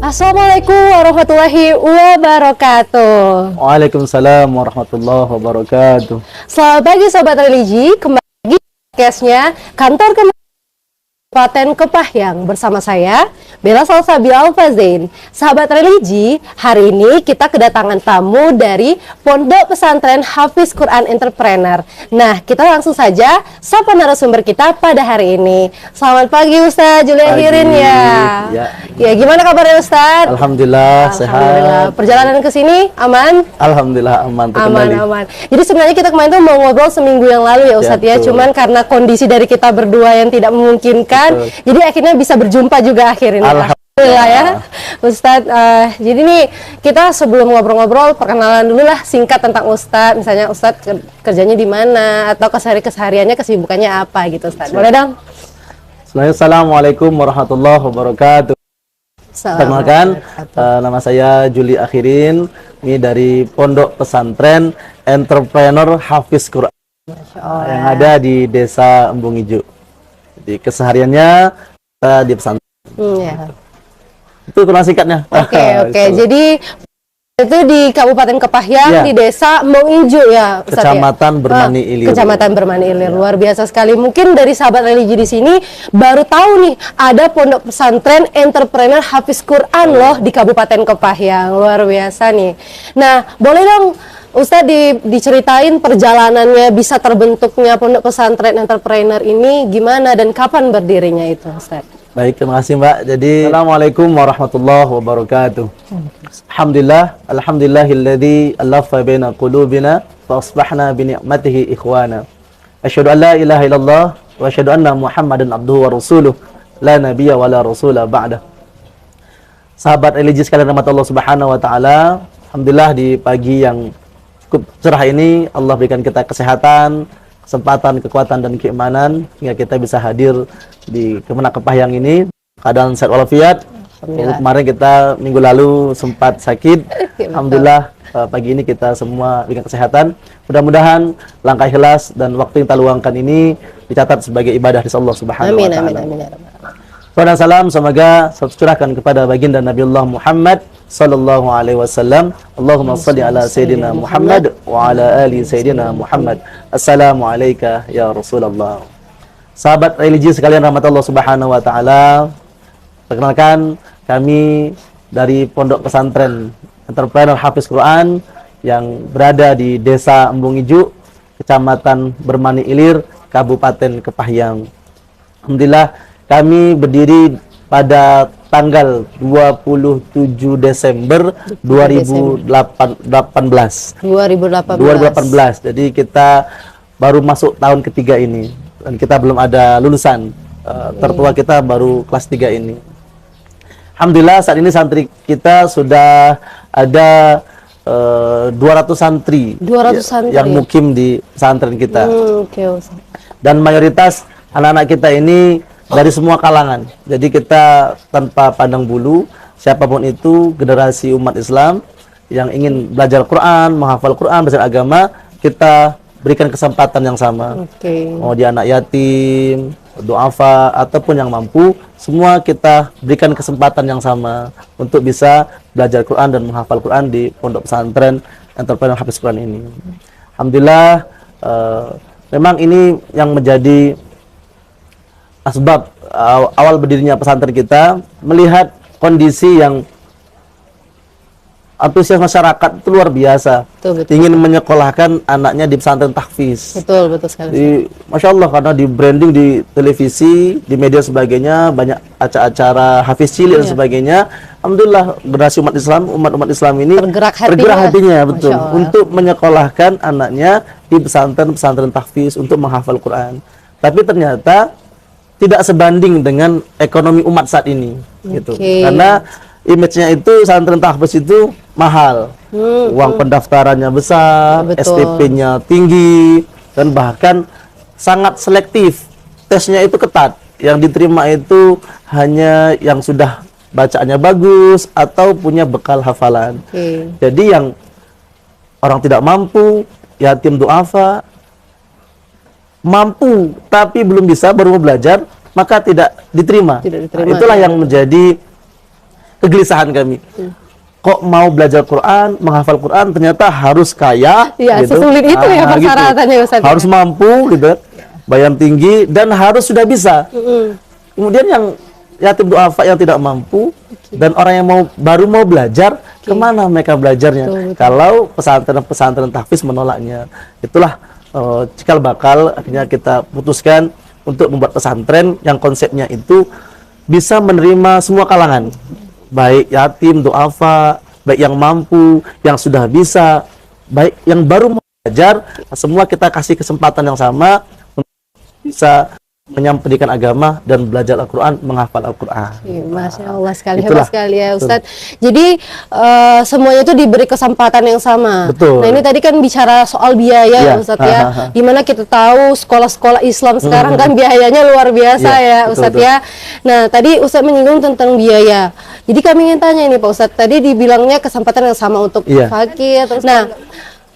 Assalamualaikum warahmatullahi wabarakatuh. Waalaikumsalam warahmatullahi wabarakatuh. Selamat pagi Sobat Religi, kembali lagi di podcastnya Kantor Kabupaten Kepahyang bersama saya Bella Salsabi Alfazain. Sahabat Religi, hari ini kita kedatangan tamu dari Pondok Pesantren Hafiz Quran Entrepreneur. Nah, kita langsung saja sapa narasumber kita pada hari ini. Selamat pagi Ustaz Juli Akhirin ya. Ya, gimana kabarnya Ustaz? Alhamdulillah, sehat. Perjalanan ke sini aman? Alhamdulillah aman. Aman. Jadi sebenarnya kita kemarin tuh mau ngobrol seminggu yang lalu ya Ustadz ya, cuman karena kondisi dari kita berdua yang tidak memungkinkan, jadi akhirnya bisa berjumpa juga akhir ini. Alhamdulillah ya Ustadz. Jadi nih kita sebelum ngobrol-ngobrol perkenalan dulu lah singkat tentang Ustadz. Misalnya Ustadz kerjanya di mana atau kesehariannya kesibukannya apa gitu Ustadz. Boleh dong? Assalamualaikum warahmatullahi wabarakatuh. Perkenalkan, nama saya Juli Akhirin, ini dari Pondok Pesantren Entrepreneur Hafiz Quran yang ada di Desa Embung Ijo. Jadi kesehariannya di pesantren. Itu kurang singkatnya. Oke. Jadi itu di Kabupaten Kepahyang, di Desa Embung Ijo ya, Ustaz, Kecamatan Bermani Ilir. Kecamatan Bermani Ilir. Luar biasa sekali. Mungkin dari sahabat religi di sini baru tahu nih ada Pondok Pesantren Entrepreneur Hafiz Quran loh di Kabupaten Kepahyang. Luar biasa nih. Nah, boleh dong Ustadz diceritain perjalanannya bisa terbentuknya Pondok Pesantren Entrepreneur ini gimana dan kapan berdirinya itu Ustadz? Baik, terima kasih Mbak. Jadi, Assalamualaikum warahmatullahi wabarakatuh. Alhamdulillahilladzi alafa baina qulubina fa asbahna bi ni'matihi ikhwana. Asyhadu an la ilaha illallah wa asyhadu anna Muhammadan abduhu wa rasuluh la nabiyya wa la rasula ba'da. Sahabat religi sekalian rahmat Allah Subhanahu wa taala, alhamdulillah di pagi yang cukup cerah ini Allah berikan kita kesehatan, kesempatan, kekuatan dan keimanan hingga kita bisa hadir di Kemenak Kepahyang ini keadaan sehat walafiat. Kemarin kita minggu lalu sempat sakit. Alhamdulillah pagi ini kita semua berikan kesehatan. Mudah-mudahan langkah ikhlas dan waktu yang kita luangkan ini dicatat sebagai ibadah di Allah Subhanahu wa taala. Amin. Salam semoga tercurahkan kepada baginda Nabiullah Muhammad sallallahu alaihi wasallam. Allahumma shalli ala sayidina Muhammad wa ala ali sayidina Muhammad. Assalamu alayka ya Rasulullah. Sahabat religi sekalian rahmat Allah Subhanahu wa taala, perkenalkan kami dari Pondok Pesantren Entrepreneur Hafiz Quran yang berada di Desa Embung Ijo, Kecamatan Bermani Ilir, Kabupaten Kepahyang. Alhamdulillah kami berdiri pada tanggal 27 Desember 2018. Jadi kita baru masuk tahun ketiga ini dan kita belum ada lulusan. Tertua kita baru kelas 3 ini. Alhamdulillah saat ini santri kita sudah ada 200 santri, yang mukim di pesantren kita. Dan mayoritas anak-anak kita ini dari semua kalangan. Jadi kita tanpa pandang bulu, siapapun itu generasi umat Islam yang ingin belajar Quran, menghafal Quran, belajar agama, kita berikan kesempatan yang sama. Mau dia anak yatim, duafa ataupun yang mampu, semua kita berikan kesempatan yang sama untuk bisa belajar Quran dan menghafal Quran di Pondok Pesantren Entrepreneur Hafiz Quran ini. Alhamdulillah, memang ini yang menjadi asbab awal berdirinya pesantren kita, melihat kondisi yang antusias masyarakat itu luar biasa. Betul. Ingin menyekolahkan anaknya di pesantren tahfiz. Betul sekali. Masya Allah, karena di branding di televisi, di media sebagainya, banyak acara hafiz cilik dan sebagainya. Alhamdulillah generasi umat Islam ini tergerak hatinya betul untuk menyekolahkan anaknya di pesantren tahfiz untuk menghafal Quran. Tapi ternyata tidak sebanding dengan ekonomi umat saat ini, gitu. Karena image-nya itu pesantren tahfiz itu mahal, uang pendaftarannya besar, SPP-nya tinggi, dan bahkan sangat selektif. Tesnya itu ketat, yang diterima itu hanya yang sudah bacaannya bagus atau punya bekal hafalan. Jadi yang orang tidak mampu, yatim duafa, mampu tapi belum bisa, baru mau belajar, maka tidak diterima. Itulah yang menjadi kegelisahan kami. Kok mau belajar Quran, menghafal Quran ternyata harus kaya, Ya, gitu. sesulit itu ya Gitu. persyaratannya Ustaz. Harus mampu gitu, bayar tinggi dan harus sudah bisa. Kemudian yang yatim duafa yang tidak mampu dan orang yang baru mau belajar, kemana mereka belajarnya? Betul. Kalau pesantren-pesantren tahfiz menolaknya, itulah cikal bakal akhirnya kita putuskan untuk membuat pesantren yang konsepnya itu bisa menerima semua kalangan, baik yatim duafa, baik yang mampu, yang sudah bisa, baik yang baru mau belajar, semua kita kasih kesempatan yang sama untuk bisa menyampaikan agama dan belajar Al-Quran, menghafal Al-Quran. Masya Allah sekali, Itulah. hebat sekali ya Ustadz. Jadi semuanya itu diberi kesempatan yang sama. Betul. Nah ini tadi kan bicara soal biaya ya Iya. Ustadz ya. Dimana kita tahu sekolah-sekolah Islam sekarang kan biayanya luar biasa Iya, ya betul, Ustadz betul. ya. Nah tadi Ustadz menyinggung tentang biaya. Jadi kami ingin tanya ini Pak Ustadz, tadi dibilangnya kesempatan yang sama untuk Iya. fakir. Nah,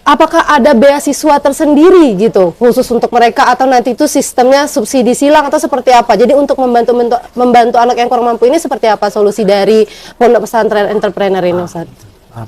apakah ada beasiswa tersendiri gitu khusus untuk mereka atau nanti itu sistemnya subsidi silang atau seperti apa? Jadi untuk membantu anak yang kurang mampu ini seperti apa solusi dari Pondok Pesantren Entrepreneur ini Ustaz?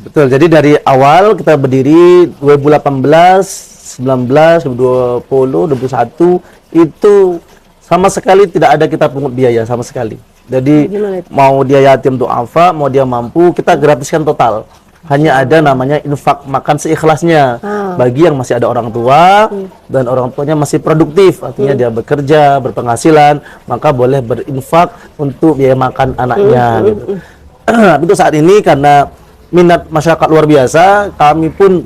Betul, jadi dari awal kita berdiri 2018, 19, 2020, 2021 itu sama sekali tidak ada kita pungut biaya sama sekali. Jadi Gimana itu? mau dia yatim duafa, mau dia mampu, kita gratiskan total. Hanya ada namanya infak makan seikhlasnya bagi yang masih ada orang tua dan orang tuanya masih produktif, artinya dia bekerja, berpenghasilan, maka boleh berinfak untuk biaya makan anaknya gitu. Untuk saat ini karena minat masyarakat luar biasa, kami pun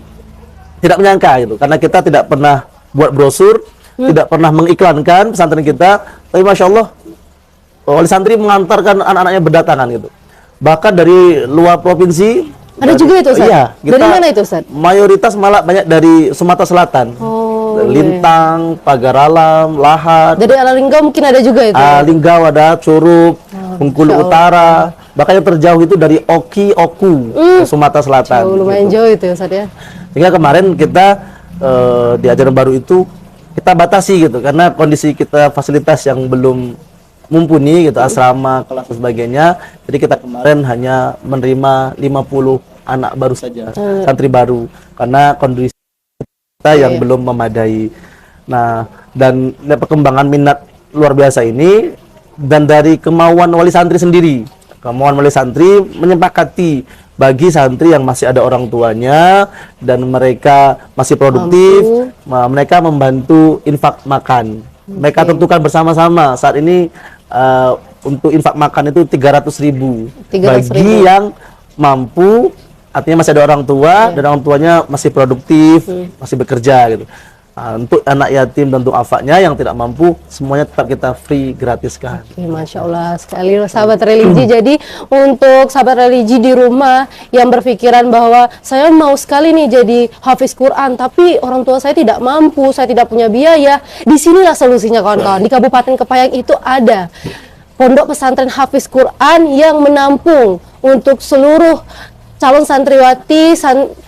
tidak menyangka gitu, karena kita tidak pernah buat brosur, tidak pernah mengiklankan pesantren kita, tapi masya Allah wali santri mengantarkan anak-anaknya berdatangan gitu, bahkan dari luar provinsi. Ada juga itu Ustaz? Iya. Dari mana itu Ustaz? Mayoritas malah banyak dari Sumatera Selatan. Oh, Lintang, Pagar Alam, Lahat, dari Alalinggau mungkin ada juga itu. Linggau ada, Curup, Bengkulu Utara, bahkan yang terjauh itu dari Oki, Oku, Sumatera Selatan. Jauh, lumayan gitu. jauh itu ya Ustaz ya. Sehingga kemarin kita di ajaran baru itu kita batasi gitu, karena kondisi kita fasilitas yang belum mumpuni gitu, asrama, kelas dan sebagainya. Jadi kita kemarin hanya menerima 50 anak baru saja, santri baru, karena kondisi kita yang belum memadai. Nah, dan perkembangan minat luar biasa ini dan dari kemauan wali santri sendiri. Kemauan wali santri menyepakati bagi santri yang masih ada orang tuanya dan mereka masih produktif, mereka membantu infak makan. Mereka tentukan bersama-sama. Saat ini untuk infak makan itu 300.000 bagi yang mampu, artinya masih ada orang tua dan orang tuanya masih produktif, masih bekerja gitu. Untuk anak yatim dan untuk afaknya yang tidak mampu, semuanya tetap kita free, gratiskan. Oke, Masya Allah sekali sahabat religi. Jadi untuk sahabat religi di rumah yang berpikiran bahwa saya mau sekali nih jadi hafiz Quran, tapi orang tua saya tidak mampu, saya tidak punya biaya. Disinilah solusinya kawan-kawan. Di Kabupaten Kepayang itu ada Pondok Pesantren Hafiz Quran yang menampung untuk seluruh calon santriwati,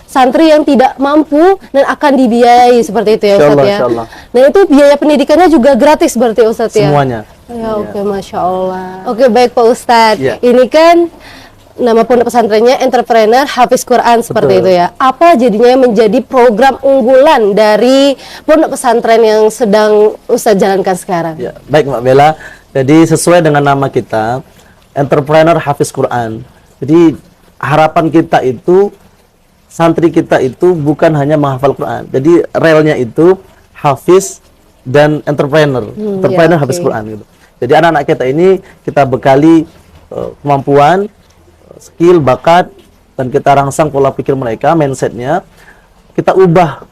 santri yang tidak mampu dan akan dibiayai seperti itu ya Ustaz ya. Insyaallah. Nah itu biaya pendidikannya juga gratis berarti Ustaz ya? Semuanya. Ya, oke, Masya Allah. Oke, baik Pak Ustadz. Ya. Ini kan nama pondok pesantrennya Entrepreneur Hafiz Quran seperti Betul. itu ya. Apa jadinya menjadi program unggulan dari pondok pesantren yang sedang Ustadz jalankan sekarang? Ya, baik Mbak Bella. Jadi sesuai dengan nama kita, Entrepreneur Hafiz Quran. Jadi harapan kita itu santri kita itu bukan hanya menghafal Quran. Jadi relnya itu hafiz dan entrepreneur. Entrepreneur ya, hafiz oke. Quran gitu. Jadi anak-anak kita ini kita bekali kemampuan, skill, bakat, dan kita rangsang pola pikir mereka, mindsetnya. Kita ubah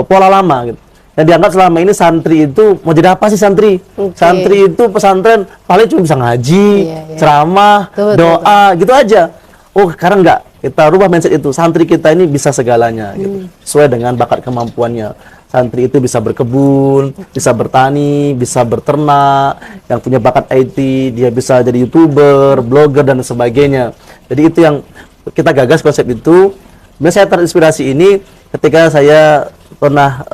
pola lama gitu. Yang dianggap selama ini santri itu mau jadi apa sih santri? Oke. Santri itu pesantren paling cuma bisa ngaji, Iya, iya. ceramah, Betul, doa, gitu aja. Oh, sekarang enggak. Kita rubah mindset itu. Santri kita ini bisa segalanya gitu. Sesuai dengan bakat kemampuannya. Santri itu bisa berkebun, bisa bertani, bisa berternak, yang punya bakat IT, dia bisa jadi YouTuber, blogger dan sebagainya. Jadi itu yang kita gagas konsep itu. Sebenarnya saya terinspirasi ini ketika saya pernah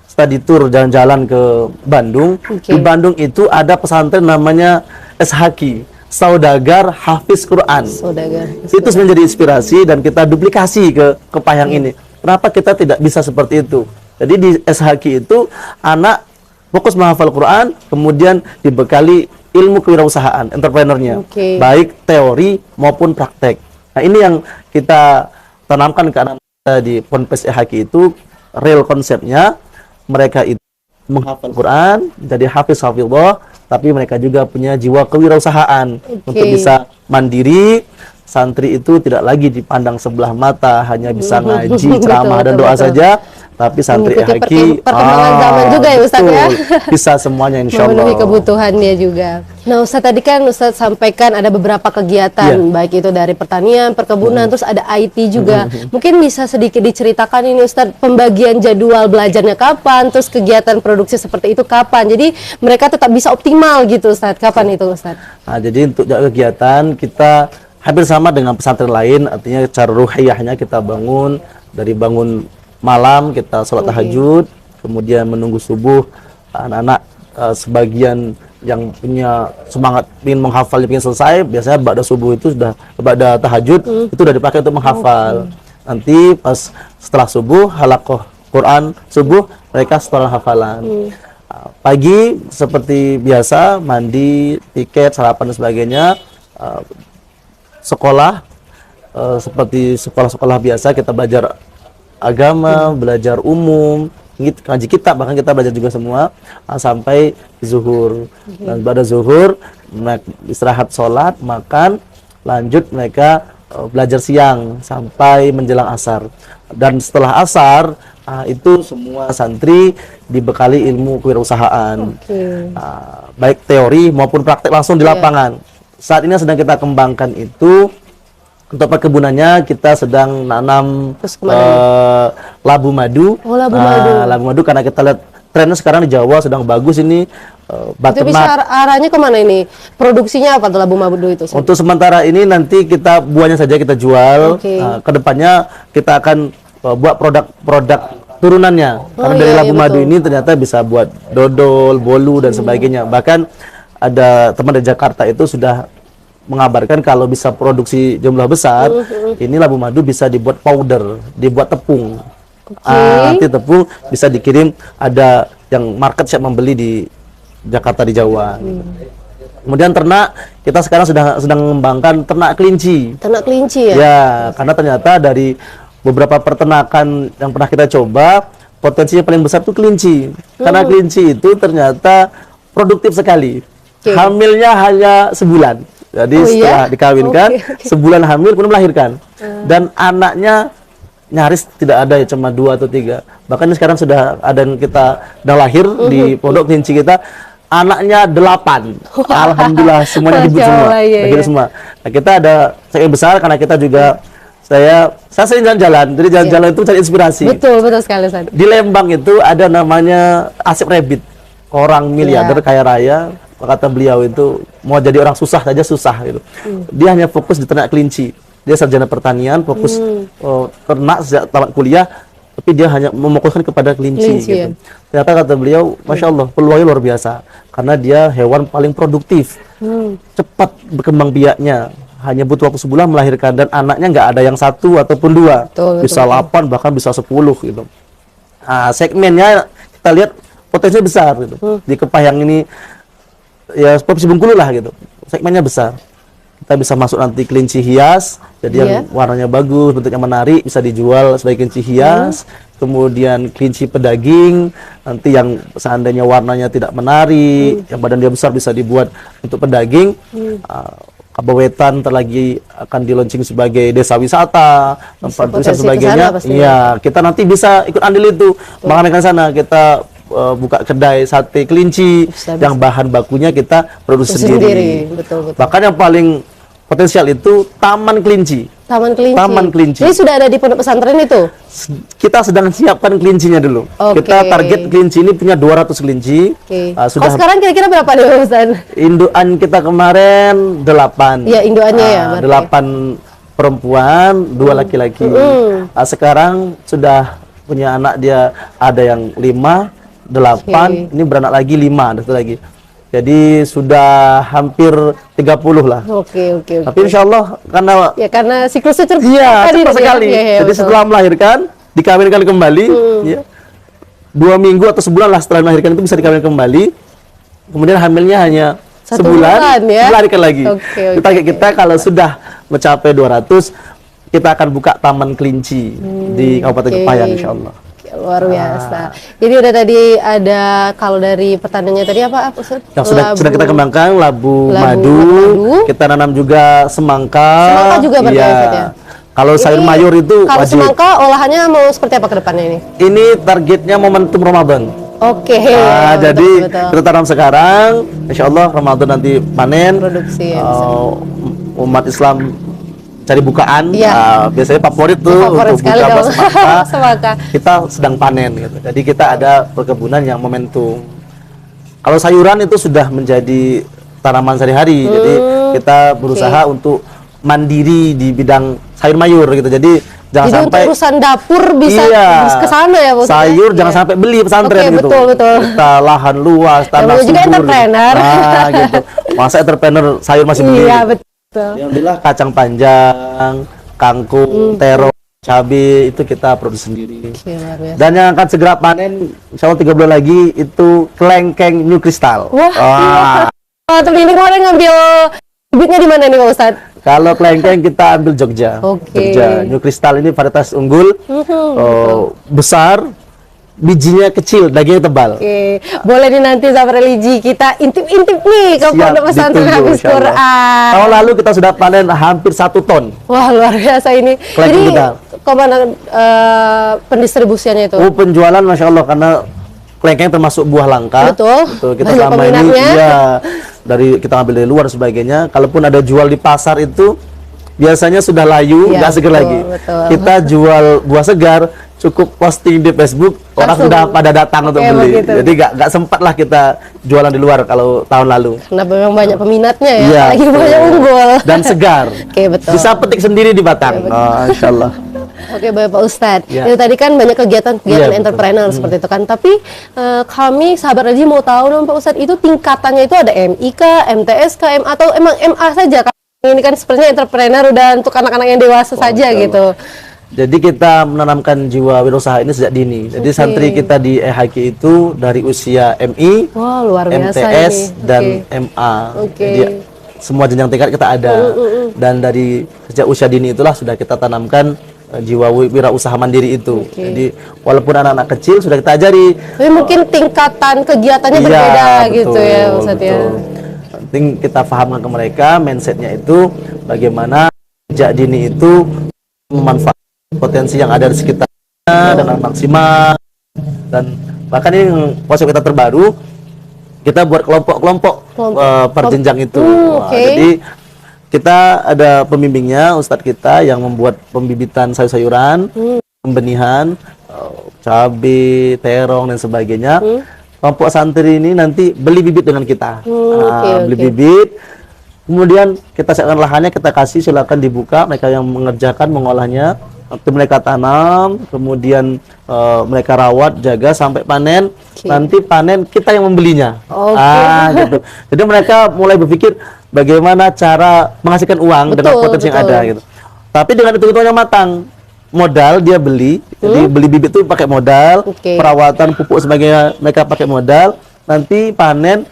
study tour jalan-jalan ke Bandung. Oke. Di Bandung itu ada pesantren namanya SHQ, saudagar hafiz Quran. Saudagar. Itu menjadi inspirasi dan kita duplikasi ke Kepahang ini. Kenapa kita tidak bisa seperti itu? Jadi di SHQ itu anak fokus menghafal Quran, kemudian dibekali ilmu kewirausahaan, entrepreneurnya, baik teori maupun praktek. Nah ini yang kita tanamkan ke anak kita di Ponpes SHQ itu, real konsepnya mereka itu menghafal Quran, jadi hafiz-hafizah, tapi mereka juga punya jiwa kewirausahaan untuk bisa mandiri. Santri itu tidak lagi dipandang sebelah mata, hanya bisa ngaji, ceramah dan doa saja, tapi santri mengikuti perkembangan zaman juga ya Ustadz ya. Bisa semuanya insya Allah. Memenuhi kebutuhannya juga. Nah Ustadz, tadi kan Ustadz sampaikan ada beberapa kegiatan, baik itu dari pertanian, perkebunan, terus ada IT juga. Mungkin bisa sedikit diceritakan ini Ustadz, pembagian jadwal belajarnya kapan, terus kegiatan produksi seperti itu kapan. Jadi mereka tetap bisa optimal gitu Ustadz. Kapan itu Ustadz? Nah, jadi untuk kegiatan kita hampir sama dengan pesantren lain, artinya cara ruhiyahnya kita bangun dari bangun malam, kita sholat tahajud, kemudian menunggu subuh. Anak-anak sebagian yang punya semangat ingin menghafal, ingin selesai, biasanya ba'da subuh itu sudah, ba'da tahajud itu sudah dipakai untuk menghafal. Nanti pas setelah subuh halaqah Quran subuh, mereka setelah hafalan. Pagi seperti biasa, mandi, tiket, sarapan dan sebagainya. Sekolah seperti sekolah-sekolah biasa, kita belajar agama, belajar umum, ngaji kitab, bahkan kita belajar juga semua sampai zuhur. Dan pada zuhur istirahat, sholat, makan, lanjut mereka belajar siang sampai menjelang asar. Dan setelah asar itu semua santri dibekali ilmu kewirausahaan, baik teori maupun praktek langsung di lapangan. Saat ini sedang kita kembangkan itu. Untuk perkebunannya kita sedang nanam labu madu. Labu madu karena kita lihat trennya sekarang di Jawa sedang bagus ini. Itu bisa arahnya kemana ini? Produksinya apa tuh labu madu itu? Untuk sementara ini nanti kita buahnya saja kita jual. Kedepannya kita akan buat produk-produk turunannya. Karena dari labu madu ini ternyata bisa buat dodol, bolu dan sebagainya. Bahkan ada teman dari Jakarta itu sudah mengabarkan kalau bisa produksi jumlah besar, ini labu madu bisa dibuat powder, dibuat tepung. Nanti tepung bisa dikirim, ada yang market siap membeli di Jakarta, di Jawa. Kemudian ternak, kita sekarang sedang mengembangkan ternak kelinci. Ternak kelinci ya? Ya, karena ternyata dari beberapa peternakan yang pernah kita coba, potensinya paling besar itu kelinci. Karena kelinci itu ternyata produktif sekali. Hamilnya hanya sebulan. Jadi setelah dikawinkan, sebulan hamil kemudian melahirkan. Dan anaknya nyaris tidak ada ya, cuma 2 atau 3. Bahkan sekarang sudah ada yang kita udah lahir di pondok kelinci kita, anaknya 8. Alhamdulillah semuanya hidup semua. Semua. Nah, kita ada sangat besar karena kita juga saya sering jalan-jalan. Jadi jalan-jalan itu cari inspirasi. Betul sekali Ustaz. Di Lembang itu ada namanya Asep Rabbit, orang miliarder kaya raya. Kata beliau itu mau jadi orang susah saja susah gitu. Dia hanya fokus di ternak kelinci. Dia sarjana pertanian, fokus ternak sejak tamat kuliah, tapi dia hanya memfokuskan kepada kelinci gitu. Ternyata kata beliau, masya Allah, peluangnya luar biasa karena dia hewan paling produktif, cepat berkembang biaknya. Hanya butuh waktu sebulan melahirkan, dan anaknya nggak ada yang 1 ataupun 2, bisa 8 bahkan bisa 10 gitu. Nah, segmennya kita lihat potensinya besar gitu. Di Kepahang ini ya Provinsi Bengkulu lah gitu, segmennya besar. Kita bisa masuk nanti kelinci hias, jadi yang warnanya bagus, bentuknya menarik, bisa dijual sebagai kelinci hias. Kemudian kelinci pedaging, nanti yang seandainya warnanya tidak menarik, yang badan dia besar, bisa dibuat untuk pedaging. Kabawetan terlagi akan di launching sebagai desa wisata, tempat wisata sebagainya. Iya, kita nanti bisa ikut andil itu, mengenai sana kita buka kedai sate kelinci yang bahan bakunya kita produksi sendiri. Betul. Bahkan yang paling potensial itu taman kelinci. Taman kelinci. Ini sudah ada di pondok pesantren itu? Kita sedang siapkan kelincinya dulu. Kita target kelinci ini punya 200 kelinci. Sudah. Sekarang kira-kira berapa nih Ustaz? Induan kita kemarin 8. Ya, induannya ya. 8 perempuan, 2 laki-laki. Sekarang sudah punya anak, dia ada yang 5, 8, ini beranak lagi 5, ada satu lagi. Jadi sudah hampir 30 lah. Oke. Tapi insya Allah karena Ya karena siklusnya cepat. iya cepat sekali. Ya, Jadi betul. setelah melahirkan dikawinkan kembali, ya, 2 minggu atau sebulan lah setelah melahirkan itu bisa dikawinkan kembali. Kemudian hamilnya hanya 1 sebulan, bulan, ya. melahirkan lagi. Oke. Target kita kalau sudah mencapai 200, kita akan buka taman kelinci di Kabupaten oke. Kepahyang insya Allah. Luar biasa. Jadi udah tadi ada, kalau dari pertaniannya tadi apa Ustaz? Yang sudah kita kembangkan labu madu, kita nanam juga semangka. Semangka juga berarti iya. Ustaz, ya? Kalau sayur mayur itu kalau wajib. semangka olahannya mau seperti apa ke depannya ini? Ini targetnya momentum Ramadan. Oke. Jadi betul. kita tanam sekarang, insya Allah Ramadan nanti panen. Produksi ya, umat Islam cari bukaan. Iya. Biasanya favorit tuh Favorit untuk sekali buka dong. semangka. Semangka. Kita sedang panen gitu. Jadi kita ada perkebunan yang momentum. Kalau sayuran itu sudah menjadi tanaman sehari-hari. Jadi kita berusaha untuk mandiri di bidang sayur mayur gitu. Jadi jangan Jadi sampai untuk urusan dapur bisa ke sana ya Bu? sayur jangan Iya. sampai beli pesantren Oke, gitu. betul. Kita lahan luas, tanah Namanya juga subur. entrepreneur. Gitu. Nah, gitu. Masa entrepreneur sayur masih beli. Iya, gitu. betul. Alhamdulillah kacang panjang, kangkung, terong, cabai itu kita produksi sendiri. Oke, luar biasa. Dan yang akan segera panen, insya Allah 3 bulan lagi itu kelengkeng New Crystal. Wah. Tuh ini kemarin ngambil bibitnya di mana nih Pak Ustadz? Kalau kelengkeng kita ambil Jogja. Oke. Jogja. New Crystal ini varietas unggul, besar, bijinya kecil, dagingnya tebal. Oke, boleh nih nanti sahabat religi kita intip-intip nih ke Siap, Pondok Pesantren ditunggu, Hafiz insya Allah. Quran. Tahun lalu kita sudah panen hampir 1 ton. Wah, luar biasa ini. Kelengkeng Jadi kita. kemana pendistribusiannya itu? Oh, penjualan Masya Allah karena kelengkeng termasuk buah langka. Betul. Kita Banyak selama ini peminatnya. iya, kita ambil dari luar sebagainya. Kalaupun ada jual di pasar itu biasanya sudah layu, Iya, nggak segar betul, lagi. betul. Kita jual buah segar, cukup posting di Facebook, orang Langsung. sudah pada datang untuk Oke, beli. begitu. Jadi nggak sempat lah kita jualan di luar kalau tahun lalu. Karena memang banyak peminatnya ya, Iya, apalagi betul. banyak unggul. Dan segar. Oke, betul. Bisa petik sendiri di batang. Oh, Insya Allah. Oke, baik Pak Ustadz. Ya. Itu tadi kan banyak kegiatan-kegiatan Iya, betul. entrepreneur seperti itu kan. Tapi kami sahabat religi mau tahu dong Pak Ustadz, itu tingkatannya itu ada MIK, MTSK, atau emang MA saja kan? Ini kan sepertinya entrepreneur udah untuk anak-anak yang dewasa saja Insya gitu. Jadi kita menanamkan jiwa wirausaha ini sejak dini. Jadi Oke. santri kita di EHQ itu dari usia MI, Wah, luar biasa MTS, ini. dan Oke. MA. Oke. Jadi semua jenjang tingkat kita ada. Dan dari sejak usia dini itulah sudah kita tanamkan jiwa wirausaha mandiri itu. Oke. Jadi walaupun anak-anak kecil sudah kita ajari. Tapi mungkin tingkatan kegiatannya Iya, berbeda gitu betul, ya Ustadz ya. betul. Penting kita pahamkan ke mereka mindsetnya itu bagaimana sejak dini itu memanfaatkan potensi yang ada di sekitarnya dengan maksimal. Dan bahkan ini konsep kita terbaru, kita buat kelompok-kelompok per jenjang itu. Oke. Jadi kita ada pembimbingnya, ustadz kita yang membuat pembibitan sayur-sayuran, pembenihan, cabai, terong dan sebagainya. Kelompok santri ini nanti beli bibit dengan kita. Beli bibit, kemudian kita siapkan lahannya, kita kasih, silakan dibuka, mereka yang mengerjakan mengolahnya, nanti mereka tanam, kemudian mereka rawat, jaga sampai panen. Nanti panen kita yang membelinya. Gitu. Jadi mereka mulai berpikir bagaimana cara menghasilkan uang dengan potensi yang ada gitu. Tapi dengan hitung-hitungan yang matang. Modal dia beli, jadi beli bibit itu pakai modal, perawatan pupuk sebagainya mereka pakai modal, nanti panen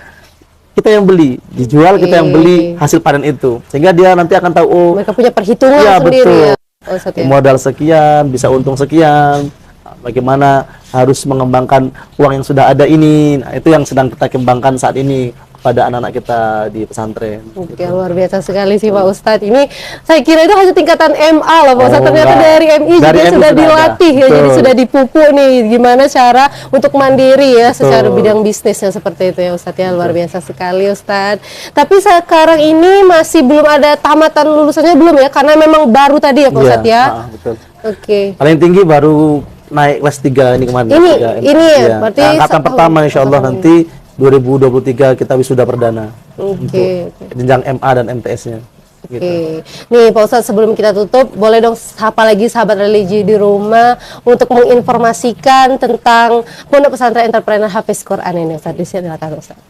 kita yang beli, dijual kita yang beli hasil panen itu, sehingga dia nanti akan tahu oh Mereka punya perhitungan iya, sendiri betul. ya. Ustadz ya. Modal sekian bisa untung sekian, bagaimana harus mengembangkan uang yang sudah ada ini. Nah, itu yang sedang kita kembangkan saat ini pada anak-anak kita di pesantren. Oke, luar biasa sekali sih Pak Ustadz. Ini saya kira itu hanya tingkatan MA loh Pak Ustadz. Ternyata enggak. dari MI Dari juga MI sudah sudah dilatih ada. ya. Jadi Betul. sudah dipupuk nih gimana cara untuk mandiri ya secara Betul. bidang bisnisnya seperti itu ya Ustadz ya. Luar biasa sekali Ustadz. Tapi sekarang ini masih belum ada tamatan lulusannya belum ya? Karena memang baru tadi ya Pak Ustadz ya. Betul. Oke. Paling tinggi baru naik kelas 3 ini kemarin. Ini Tiga, ya, iya. berarti Angkatan pertama insya Allah nanti 2023 kita wisuda perdana. Oke. Jenjang MA dan MTS-nya. Gitu. Oke, nih Pak Ustadz sebelum kita tutup, boleh dong sapa lagi sahabat religi di rumah untuk menginformasikan tentang Pondok Pesantren Entrepreneur Hafiz Quran ini Ustadz. Silakan Ustadz.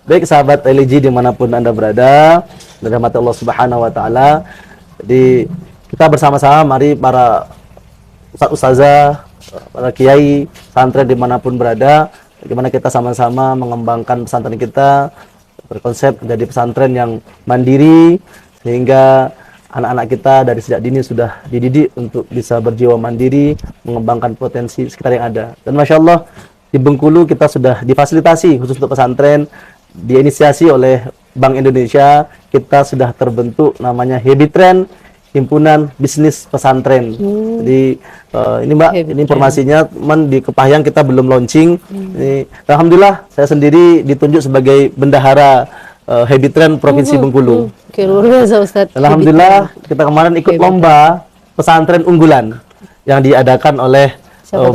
Baik sahabat religi dimanapun Anda berada, dirahmati Allah Subhanahu wa taala. Jadi kita bersama-sama mari para ustazah, para kiai, santri dimanapun berada, bagaimana kita sama-sama mengembangkan pesantren kita berkonsep menjadi pesantren yang mandiri, sehingga anak-anak kita dari sejak dini sudah dididik untuk bisa berjiwa mandiri, mengembangkan potensi sekitar yang ada. Dan Masya Allah, di Bengkulu kita sudah difasilitasi khusus untuk pesantren, diinisiasi oleh Bank Indonesia, kita sudah terbentuk namanya Hebitren, Himpunan Bisnis Pesantren. Jadi ini Mbak, ini informasinya, teman di Kepahyang kita belum launching. Ini, alhamdulillah saya sendiri ditunjuk sebagai bendahara Hebitren Provinsi Bengkulu. Oke, luar biasa Ustadz. Alhamdulillah kita kemarin ikut lomba pesantren unggulan yang diadakan oleh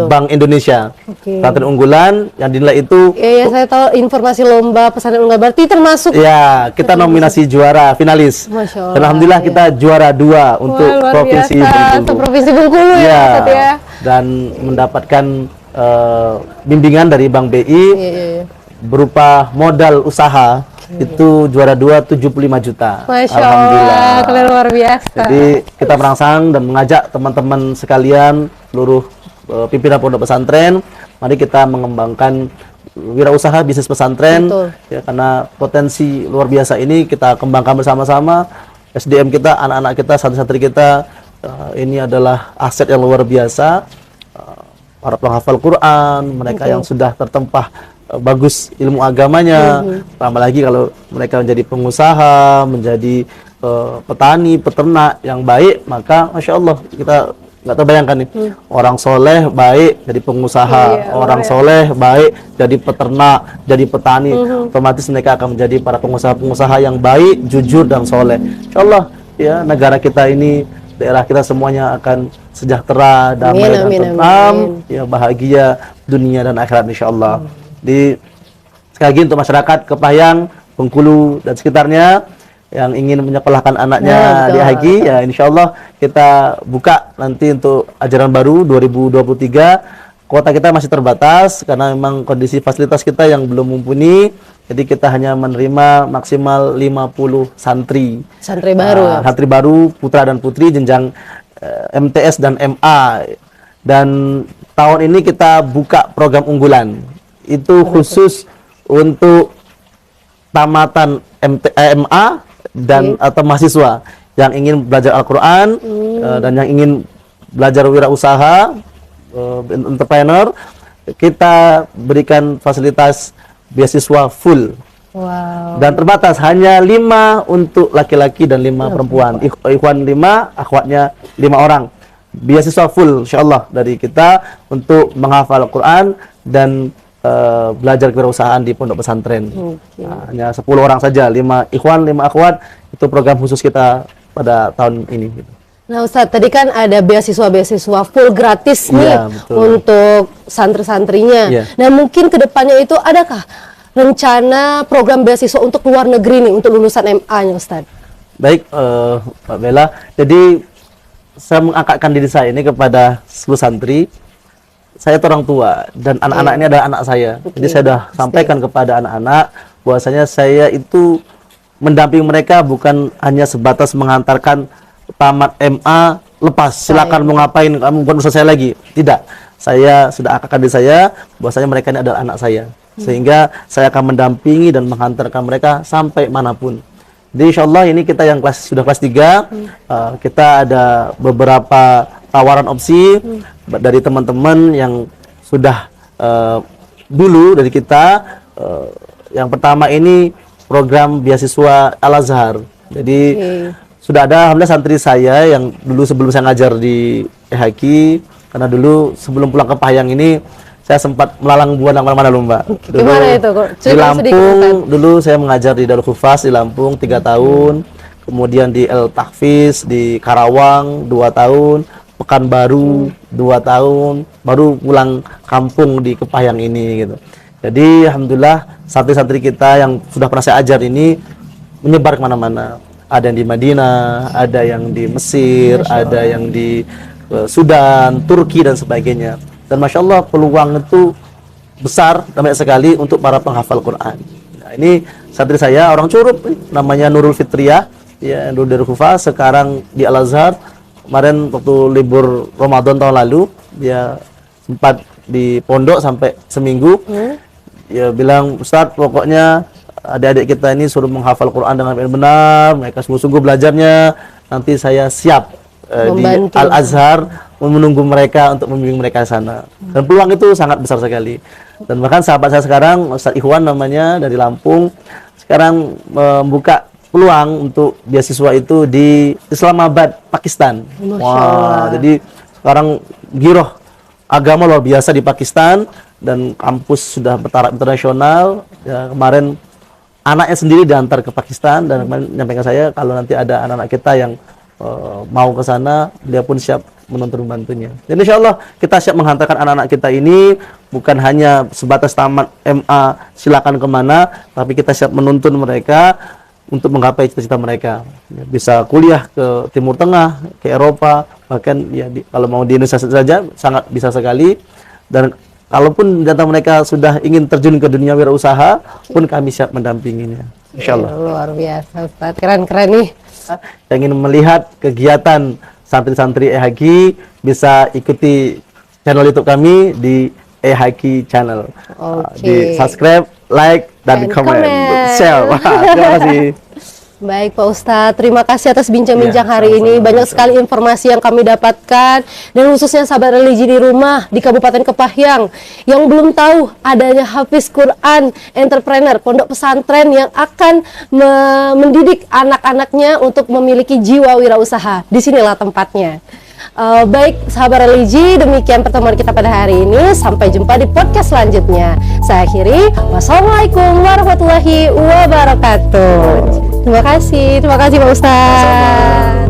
Bank Indonesia. Pesantren unggulan yang dinilai itu. Iya, saya tahu informasi lomba pesantren unggulan, berarti termasuk. Ya, kita nominasi juara finalis. Masya Allah. Dan alhamdulillah kita juara 2 untuk Provinsi Bengkulu. Provinsi Bengkulu ya, Ustadz ya. Dan mendapatkan bimbingan dari Bank BI berupa modal usaha. Itu juara 2 75 juta. Masya Allah, kalian luar biasa. Jadi kita merangsang dan mengajak teman-teman sekalian, seluruh pimpinan pondok pesantren, mari kita mengembangkan wirausaha bisnis pesantren. Ya, karena potensi luar biasa ini kita kembangkan bersama-sama. SDM kita, anak-anak kita, santri-santri kita, ini adalah aset yang luar biasa. Para penghafal Quran, mereka yang sudah tertempah bagus ilmu agamanya, tambah lagi kalau mereka menjadi pengusaha, menjadi petani, peternak yang baik, maka Masya Allah kita nggak terbayangkan nih, orang soleh baik jadi pengusaha, orang soleh baik jadi peternak, jadi petani, otomatis mereka akan menjadi para pengusaha-pengusaha yang baik, jujur dan soleh. Insya Allah ya, negara kita ini, daerah kita semuanya akan sejahtera, damai dan tentram, ya bahagia dunia dan akhirat insya Allah. Di sekali lagi untuk masyarakat Kepahyang, Bengkulu dan sekitarnya yang ingin menyekolahkan anaknya di HAGI, ya insya Allah kita buka nanti untuk ajaran baru 2023. Kuota kita masih terbatas karena memang kondisi fasilitas kita yang belum mumpuni, jadi kita hanya menerima maksimal 50 santri. Santri baru. Santri baru putra dan putri jenjang MTS dan MA. Dan tahun ini kita buka program unggulan. Itu khusus untuk tamatan MA dan atau mahasiswa yang ingin belajar Al-Quran dan yang ingin belajar wirausaha, entrepreneur, kita berikan fasilitas beasiswa full. Dan terbatas, hanya 5 untuk laki-laki dan 5 perempuan. Ikhwan 5, akhwatnya 5 orang. Beasiswa full insyaallah dari kita untuk menghafal Al-Quran dan belajar kewirausahaan di pondok pesantren. Hanya 10 orang saja, 5 ikhwan, 5 akhwat. Itu program khusus kita pada tahun ini gitu. Nah Ustadz, tadi kan ada beasiswa full gratis nih untuk santri-santrinya. Nah mungkin kedepannya itu adakah rencana program beasiswa untuk luar negeri nih, untuk lulusan MA-nya Ustadz? Baik, Mbak Bella. Jadi saya mengangkatkan diri saya ini kepada seluruh santri. Saya itu orang tua dan anak-anak ini adalah anak saya. Jadi saya sudah sampaikan kepada anak-anak bahwasanya saya itu mendampingi mereka bukan hanya sebatas mengantarkan tamat MA lepas silakan mau ngapain, kamu bukan urusan saya lagi. Tidak. Saya sudah angkatkan diri saya bahwasanya mereka ini adalah anak saya. Sehingga saya akan mendampingi dan menghantarkan mereka sampai manapun. Jadi insyaallah ini kita yang sudah kelas 3, kita ada beberapa tawaran opsi dari teman-teman yang sudah dulu dari kita. Yang pertama ini program beasiswa Al-Azhar. Jadi sudah ada alhamdulillah santri saya yang dulu sebelum saya ngajar di EHQ, karena dulu sebelum pulang ke Pahang ini saya sempat melalang buana kemana-mana loh Mbak. Dulu, gimana itu? Di Lampung, dulu saya mengajar di Darul Khufas di Lampung 3 tahun, kemudian di El Tahfiz di Karawang 2 tahun, Pekanbaru 2 tahun, baru pulang kampung di Kepahyang ini gitu. Jadi alhamdulillah santri-santri kita yang sudah pernah saya ajar ini menyebar kemana-mana. Ada yang di Madinah, ada yang di Mesir, ada yang di Sudan, Turki dan sebagainya. Dan Masya Allah peluang itu besar, banyak sekali untuk para penghafal Quran. Nah, ini santri saya orang Curup, namanya Nurul Fitriah, ya dulu dari Kufa, sekarang di Al Azhar. Kemarin waktu libur Ramadan tahun lalu, dia sempat di pondok sampai seminggu. Ya bilang, Ustadz, pokoknya adik-adik kita ini suruh menghafal Quran dengan benar, mereka sungguh-sungguh belajarnya. Nanti saya siap di Al Azhar menunggu mereka untuk membimbing mereka sana. Dan peluang itu sangat besar sekali. Dan bahkan sahabat saya sekarang, Ustadz Ikhwan namanya, dari Lampung, sekarang membuka peluang untuk beasiswa itu di Islamabad, Pakistan. Wah, jadi sekarang giroh agama luar biasa di Pakistan dan kampus sudah bertaraf internasional. Ya, kemarin anaknya sendiri diantar ke Pakistan dan kemarin menyampaikan saya kalau nanti ada anak-anak kita yang mau ke sana, dia pun siap menonton membantunya. Dan insya Allah kita siap menghantarkan anak-anak kita ini bukan hanya sebatas tamat MA silakan kemana, tapi kita siap menuntun mereka untuk menggapai cita-cita mereka. Ya, bisa kuliah ke Timur Tengah, ke Eropa, bahkan ya kalau mau di Indonesia saja sangat bisa sekali. Dan kalaupun data mereka sudah ingin terjun ke dunia wirausaha, pun kami siap mendampinginya. Insya Allah. Luar biasa, Ustaz. Keren-keren nih. Yang ingin melihat kegiatan santri-santri EHQ bisa ikuti channel YouTube kami di EHQ Channel. Di subscribe, like, dan komen. Share. Wah, terima kasih. Baik Pak Ustadz, terima kasih atas bincang-bincang hari ini. Banyak sekali informasi yang kami dapatkan, dan khususnya sahabat religi di rumah di Kabupaten Kepahyang yang belum tahu adanya Hafiz Quran Entrepreneur, pondok pesantren yang akan mendidik anak-anaknya untuk memiliki jiwa wirausaha. Disinilah tempatnya. Baik sahabat religi, demikian pertemuan kita pada hari ini. Sampai jumpa di podcast selanjutnya. Saya akhiri, wassalamualaikum warahmatullahi wabarakatuh. Terima kasih Pak Ustaz.